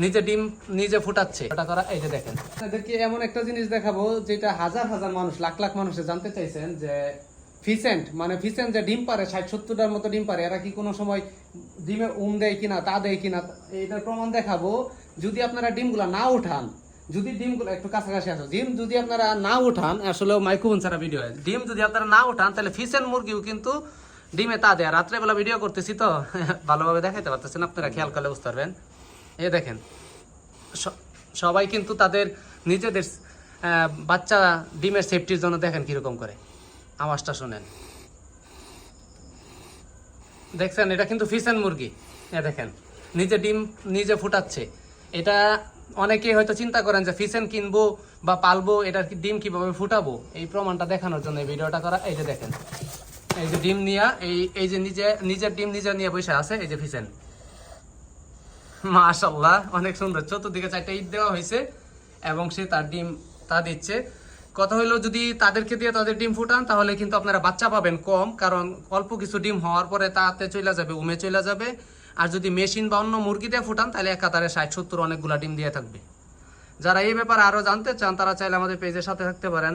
নিজে ডিম নিজে ফুটাচ্ছে, এটা করা। এই যে দেখেন, আপনাদেরকে এমন একটা জিনিস দেখাবো যেটা হাজার হাজার মানুষ, লাখ লাখ মানুষে জানতে চাইছেন যে ফিসেন্ট মানে ফিসেন্ট যে ডিম পারে 60-70টার মতো ডিম পারে, এরা কি কোনো সময় ডিমে দেয় কিনা, তা দেয় কিনা, এটার প্রমাণ দেখাবো। যদি আপনারা ডিমগুলা না উঠান, যদি ডিমগুলো একটু কাছাকাছি আসো, ডিম যদি আপনারা না উঠান, আসলে মাইক্রোফোন ছাড়া ভিডিও হয়, ডিম যদি আপনারা না উঠান তাহলে ফিসেন্ট মুরগিও কিন্তু ডিমে তা দেয়। রাত্রেবেলা ভিডিও করতেছি তো ভালোভাবে দেখাইতে পারতেছেন, আপনারা খেয়াল করলে বুঝতে পারবেন। এই দেখেন, সবাই কিন্তু তাদের নিজেদের বাচ্চা ডিমের সেফটির জন্য দেখেন কিরকম করে, আওয়াজটা শুনেন, দেখছেন? এটা কিন্তু ফিসেন্ট মুরগি। এ দেখেন, নিজে ডিম নিজে ফুটাচ্ছে। এটা অনেকেই হয়তো চিন্তা করেন যে ফিসেন্ট কিনবো বা পালবো, এটার ডিম কিভাবে ফুটাবো, এই প্রমাণটা দেখানোর জন্য এই ভিডিওটা করা। এই যে দেখেন, এই যে ডিম নিয়ে এই যে নিজের ডিম নিজে নিয়ে বসে আছে, এই যে ফিসেন্ট। মাশাআল্লাহ, অনেক সুন্দর। চতুর্দিকে 4টা ইট দেওয়া হয়েছে এবং সে তার ডিম তা দিচ্ছে। কথা হলো, যদি তাদেরকে দিয়ে তাদের ডিম ফুটান তাহলে কিন্তু আপনারা বাচ্চা পাবেন কম, কারণ অল্প কিছু ডিম হওয়ার পরে তাতে চলে যাবে, উমে চলে যাবে। আর যদি মেশিন বা অন্য মুরগি দিয়ে ফুটান তাহলে একাধারে 60-70 অনেকগুলা ডিম দিয়ে থাকবে। যারা এই ব্যাপারে আরো জানতে চান তারা চাইলে আমাদের পেজের সাথে থাকতে পারেন।